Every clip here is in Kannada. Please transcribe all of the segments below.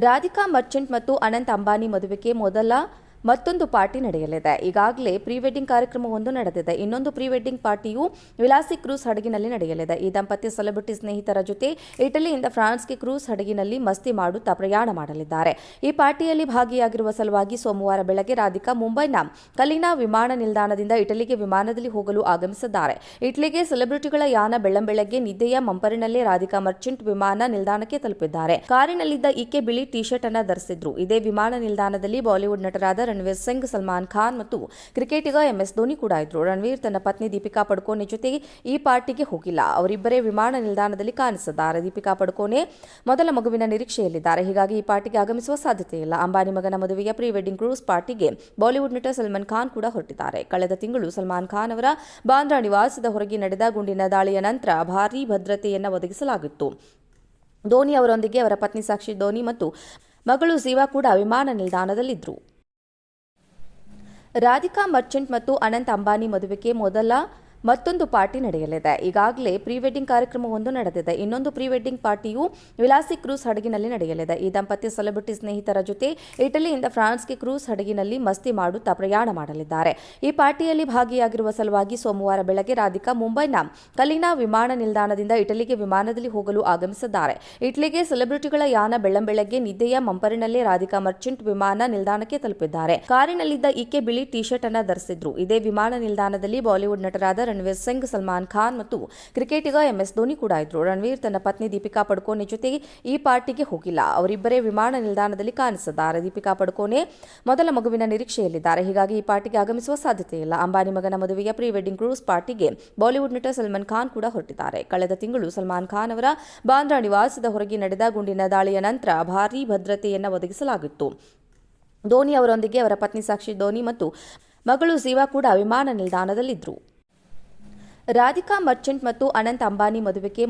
ರಾಧಿಕಾ ಮರ್ಚೆಂಟ್ ಮತ್ತು ಅನಂತ್ ಅಂಬಾನಿ ಮದುವೆಗೆ ಮತ್ತೊಂದು ಪಾರ್ಟಿ ನಡೆಯಲಿದೆ. ಈಗಾಗಲೇ ಪ್ರೀ ವೆಡ್ಡಿಂಗ್ ಕಾರ್ಯಕ್ರಮವೊಂದು ನಡೆದಿದೆ. ಇನ್ನೊಂದು ಪ್ರೀ ವೆಡ್ಡಿಂಗ್ ಪಾರ್ಟಿಯು ವಿಲಾಸಿ ಕ್ರೂಸ್ ಹಡಗಿನಲ್ಲಿ ನಡೆಯಲಿದೆ. ಈ ದಂಪತಿ ಸೆಲೆಬ್ರಿಟಿ ಸ್ನೇಹಿತರ ಜೊತೆ ಇಟಲಿಯಿಂದ ಫ್ರಾನ್ಸ್ಗೆ ಕ್ರೂಸ್ ಹಡಗಿನಲ್ಲಿ ಮಸ್ತಿ ಮಾಡುತ್ತಾ ಪ್ರಯಾಣ ಮಾಡಲಿದ್ದಾರೆ. ಈ ಪಾರ್ಟಿಯಲ್ಲಿ ಭಾಗಿಯಾಗಿರುವ ಸಲುವಾಗಿ ಸೋಮವಾರ ಬೆಳಗ್ಗೆ ರಾಧಿಕಾ ಮುಂಬೈನ ಕಲಿನಾ ವಿಮಾನ ನಿಲ್ದಾಣದಿಂದ ಇಟಲಿಗೆ ವಿಮಾನದಲ್ಲಿ ಹೋಗಲು ಆಗಮಿಸಿದ್ದಾರೆ. ಇಟಲಿಗೆ ಸೆಲೆಬ್ರಿಟಿಗಳ ಯಾನ ಬೆಳ್ಳಂಬೆಳಗ್ಗೆ ನಿದ್ದೆಯ ಮಂಪರಿನಲ್ಲೇ ರಾಧಿಕಾ ಮರ್ಚೆಂಟ್ ವಿಮಾನ ನಿಲ್ದಾಣಕ್ಕೆ ತಲುಪಿದ್ದಾರೆ. ಕಾರಿನಲ್ಲಿದ್ದ ಈಕೆ ಬಿಳಿ ಟೀ ಶರ್ಟ್ ಅನ್ನು ಧರಿಸಿದ್ರು. ಇದೇ ವಿಮಾನ ನಿಲ್ದಾಣದಲ್ಲಿ ಬಾಲಿವುಡ್ ನಟರಾದ ರಣವೀರ್ ಸಿಂಗ್, ಸಲ್ಮಾನ್ ಖಾನ್ ಮತ್ತು ಕ್ರಿಕೆಟಿಗ MS ಧೋನಿ ಕೂಡ ಇದ್ರು. ರಣವೀರ್ ತನ್ನ ಪತ್ನಿ ದೀಪಿಕಾ ಪಡುಕೋನೆ ಜೊತೆಗೆ ಈ ಪಾರ್ಟಿಗೆ ಹೋಗಿಲ್ಲ. ಅವರಿಬ್ಬರೇ ವಿಮಾನ ನಿಲ್ದಾಣದಲ್ಲಿ ಕಾಣಿಸಿದ್ದಾರೆ. ದೀಪಿಕಾ ಪಡುಕೋನೆ ಮೊದಲ ಮಗುವಿನ ನಿರೀಕ್ಷೆಯಲ್ಲಿದ್ದಾರೆ. ಹೀಗಾಗಿ ಈ ಪಾರ್ಟಿಗೆ ಆಗಮಿಸುವ ಸಾಧ್ಯತೆ ಇಲ್ಲ. ಅಂಬಾನಿ ಮಗನ ಮದುವೆಯ ಪ್ರೀ ವೆಡ್ಡಿಂಗ್ ಕ್ರೂಸ್ ಪಾರ್ಟಿಗೆ ಬಾಲಿವುಡ್ ನಟ ಸಲ್ಮಾನ್ ಖಾನ್ ಕೂಡ ಹೊರಟಿದ್ದಾರೆ. ಕಳೆದ ತಿಂಗಳು ಸಲ್ಮಾನ್ ಖಾನ್ ಅವರ ಬಾಂದ್ರಾ ನಿವಾಸದ ಹೊರಗೆ ನಡೆದ ಗುಂಡಿನ ದಾಳಿಯ ನಂತರ ಭಾರೀ ಭದ್ರತೆಯನ್ನು ಒದಗಿಸಲಾಗಿತ್ತು. ಧೋನಿ ಅವರೊಂದಿಗೆ ಅವರ ಪತ್ನಿ ಸಾಕ್ಷಿ ಧೋನಿ ಮತ್ತು ಮಗಳು ಝೀವಾ ಕೂಡ ವಿಮಾನ ನಿಲ್ದಾಣದಲ್ಲಿದ್ದರು. ರಾಧಿಕಾ ಮರ್ಚೆಂಟ್ ಮತ್ತು ಅನಂತ್ ಅಂಬಾನಿ ಮದುವೆಗೆ ಮತ್ತೊಂದು ಪಾರ್ಟಿ ನಡೆಯಲಿದೆ. ಈಗಾಗಲೇ ಪ್ರೀ ವೆಡ್ಡಿಂಗ್ ಕಾರ್ಯಕ್ರಮವೊಂದು ನಡೆದಿದೆ. ಇನ್ನೊಂದು ಪ್ರೀ ವೆಡ್ಡಿಂಗ್ ಪಾರ್ಟಿಯು ವಿಲಾಸಿ ಕ್ರೂಸ್ ಹಡಗಿನಲ್ಲಿ ನಡೆಯಲಿದೆ. ಈ ದಂಪತಿ ಸೆಲೆಬ್ರಿಟಿ ಸ್ನೇಹಿತರ ಜೊತೆ ಇಟಲಿಯಿಂದ ಫ್ರಾನ್ಸ್ಗೆ ಕ್ರೂಸ್ ಹಡಗಿನಲ್ಲಿ ಮಸ್ತಿ ಮಾಡುತ್ತಾ ಪ್ರಯಾಣ ಮಾಡಲಿದ್ದಾರೆ. ಈ ಪಾರ್ಟಿಯಲ್ಲಿ ಭಾಗಿಯಾಗಿರುವ ಸಲುವಾಗಿ ಸೋಮವಾರ ಬೆಳಗ್ಗೆ ರಾಧಿಕಾ ಮುಂಬೈನ ಕಲಿನಾ ವಿಮಾನ ನಿಲ್ದಾಣದಿಂದ ಇಟಲಿಗೆ ವಿಮಾನದಲ್ಲಿ ಹೋಗಲು ಆಗಮಿಸಿದ್ದಾರೆ. ಇಟಲಿಗೆ ಸೆಲೆಬ್ರಿಟಿಗಳ ಯಾನ ಬೆಳ್ಳಂಬೆಳಗ್ಗೆ ನಿದ್ದೆಯ ಮಂಪರಿನಲ್ಲೇ ರಾಧಿಕಾ ಮರ್ಚೆಂಟ್ ವಿಮಾನ ನಿಲ್ದಾಣಕ್ಕೆ ತಲುಪಿದ್ದಾರೆ. ಕಾರಿನಲ್ಲಿದ್ದ ಈಕೆ ಬಿಳಿ ಟೀ ಶರ್ಟ್ ಅನ್ನು ಧರಿಸಿದ್ರು. ಇದೇ ವಿಮಾನ ನಿಲ್ದಾಣದಲ್ಲಿ ಬಾಲಿವುಡ್ ನಟರಾದ ರಣವೀರ್ ಸಿಂಗ್, ಸಲ್ಮಾನ್ ಖಾನ್ ಮತ್ತು ಕ್ರಿಕೆಟಿಗ MS ಧೋನಿ ಕೂಡ ಇದ್ರು. ರಣವೀರ್ ತನ್ನ ಪತ್ನಿ ದೀಪಿಕಾ ಪಡುಕೋನೆ ಜೊತೆಗೆ ಈ ಪಾರ್ಟಿಗೆ ಹೋಗಿಲ್ಲ. ಅವರಿಬ್ಬರೇ ವಿಮಾನ ನಿಲ್ದಾಣದಲ್ಲಿ ಕಾಣಿಸಿದ್ದಾರೆ. ದೀಪಿಕಾ ಪಡುಕೋನೆ ಮೊದಲ ಮಗುವಿನ ನಿರೀಕ್ಷೆಯಲ್ಲಿದ್ದಾರೆ. ಹೀಗಾಗಿ ಈ ಪಾರ್ಟಿಗೆ ಆಗಮಿಸುವ ಸಾಧ್ಯತೆ ಇಲ್ಲ. ಅಂಬಾನಿ ಮಗನ ಮದುವೆಯ ಪ್ರೀ ವೆಡ್ಡಿಂಗ್ ಕ್ರೂಸ್ ಪಾರ್ಟಿಗೆ ಬಾಲಿವುಡ್ ನಟ ಸಲ್ಮಾನ್ ಖಾನ್ ಕೂಡ ಹೊರಟಿದ್ದಾರೆ. ಕಳೆದ ತಿಂಗಳು ಸಲ್ಮಾನ್ ಖಾನ್ ಅವರ ಬಾಂದ್ರಾ ನಿವಾಸದ ಹೊರಗೆ ನಡೆದ ಗುಂಡಿನ ದಾಳಿಯ ನಂತರ ಭಾರೀ ಭದ್ರತೆಯನ್ನು ಒದಗಿಸಲಾಗಿತ್ತು. ಧೋನಿ ಅವರೊಂದಿಗೆ ಅವರ ಪತ್ನಿ ಸಾಕ್ಷಿ ಧೋನಿ ಮತ್ತು ಮಗಳು ಝೀವಾ ಕೂಡ ವಿಮಾನ ನಿಲ್ದಾಣದಲ್ಲಿದ್ದರು. ರಾಧಿಕಾ ಮರ್ಚೆಂಟ್ ಮತ್ತು ಅನಂತ್ ಅಂಬಾನಿ ಮದುವೆಗೆ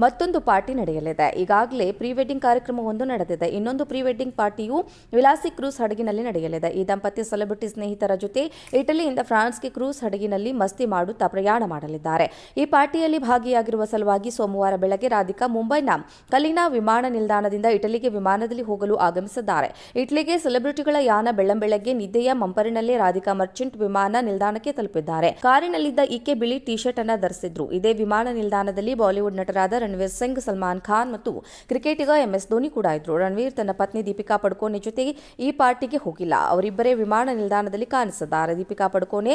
ಮತ್ತೊಂದು ಪಾರ್ಟಿ ನಡೆಯಲಿದೆ. ಈಗಾಗಲೇ ಪ್ರೀ ವೆಡ್ಡಿಂಗ್ ಕಾರ್ಯಕ್ರಮವೊಂದು ನಡೆದಿದೆ. ಇನ್ನೊಂದು ಪ್ರೀ ವೆಡ್ಡಿಂಗ್ ಪಾರ್ಟಿಯು ವಿಲಾಸಿ ಕ್ರೂಸ್ ಹಡಗಿನಲ್ಲಿ ನಡೆಯಲಿದೆ. ಈ ದಂಪತಿ ಸೆಲೆಬ್ರಿಟಿ ಸ್ನೇಹಿತರ ಜೊತೆ ಇಟಲಿಯಿಂದ ಫ್ರಾನ್ಸ್ಗೆ ಕ್ರೂಸ್ ಹಡಗಿನಲ್ಲಿ ಮಸ್ತಿ ಮಾಡುತ್ತಾ ಪ್ರಯಾಣ ಮಾಡಲಿದ್ದಾರೆ. ಈ ಪಾರ್ಟಿಯಲ್ಲಿ ಭಾಗಿಯಾಗಿರುವ ಸಲುವಾಗಿ ಸೋಮವಾರ ಬೆಳಗ್ಗೆ ರಾಧಿಕಾ ಮುಂಬೈನ ಕಲಿನಾ ವಿಮಾನ ನಿಲ್ದಾಣದಿಂದ ಇಟಲಿಗೆ ವಿಮಾನದಲ್ಲಿ ಹೋಗಲು ಆಗಮಿಸಿದ್ದಾರೆ. ಇಟಲಿಗೆ ಸೆಲೆಬ್ರಿಟಿಗಳ ಯಾನ ಬೆಳ್ಳಂಬೆಳಗ್ಗೆ ನಿದ್ದೆಯ ಮಂಪರಿನಲ್ಲೇ ರಾಧಿಕಾ ಮರ್ಚೆಂಟ್ ವಿಮಾನ ನಿಲ್ದಾಣಕ್ಕೆ ತಲುಪಿದ್ದಾರೆ. ಕಾರಿನಲ್ಲಿದ್ದ ಈಕೆ ಬಿಳಿ ಟೀ ಶರ್ಟ್ ಅನ್ನು ಧರಿಸಿದ್ರು. ಇದೇ ವಿಮಾನ ನಿಲ್ದಾಣದಲ್ಲಿ ಬಾಲಿವುಡ್ ನಟರಾದ ರಣವೀರ್ ಸಿಂಗ್, ಸಲ್ಮಾನ್ ಖಾನ್ ಮತ್ತು ಕ್ರಿಕೆಟಿಗ MS ಧೋನಿ ಕೂಡ ಇದ್ರು. ರಣವೀರ್ ತನ್ನ ಪತ್ನಿ ದೀಪಿಕಾ ಪಡುಕೋನೆ ಜೊತೆಗೆ ಈ ಪಾರ್ಟಿಗೆ ಹೋಗಿಲ್ಲ. ಅವರಿಬ್ಬರೇ ವಿಮಾನ ನಿಲ್ದಾಣದಲ್ಲಿ ಕಾಣಿಸಿದ್ದಾರೆ. ದೀಪಿಕಾ ಪಡುಕೋನೆ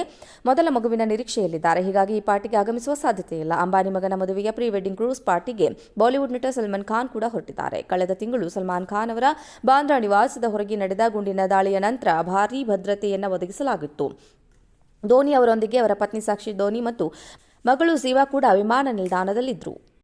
ಮೊದಲ ಮಗುವಿನ ನಿರೀಕ್ಷೆಯಲ್ಲಿದ್ದಾರೆ. ಹೀಗಾಗಿ ಈ ಪಾರ್ಟಿಗೆ ಆಗಮಿಸುವ ಸಾಧ್ಯತೆ ಇಲ್ಲ. ಅಂಬಾನಿ ಮಗನ ಮದುವೆಯ ಪ್ರೀ ವೆಡ್ಡಿಂಗ್ ಕ್ರೂಸ್ ಪಾರ್ಟಿಗೆ ಬಾಲಿವುಡ್ ನಟ ಸಲ್ಮಾನ್ ಖಾನ್ ಕೂಡ ಹೊರಟಿದ್ದಾರೆ. ಕಳೆದ ತಿಂಗಳು ಸಲ್ಮಾನ್ ಖಾನ್ ಅವರ ಬಾಂದ್ರಾ ನಿವಾಸದ ಹೊರಗೆ ನಡೆದ ಗುಂಡಿನ ದಾಳಿಯ ನಂತರ ಭಾರೀ ಭದ್ರತೆಯನ್ನು ಒದಗಿಸಲಾಗಿತ್ತು. ಧೋನಿ ಅವರೊಂದಿಗೆ ಅವರ ಪತ್ನಿ ಸಾಕ್ಷಿ ಧೋನಿ ಮತ್ತು ಮಗಳು ಝೀವಾ ಕೂಡ ವಿಮಾನ ನಿಲ್ದಾಣದಲ್ಲಿದ್ದರು.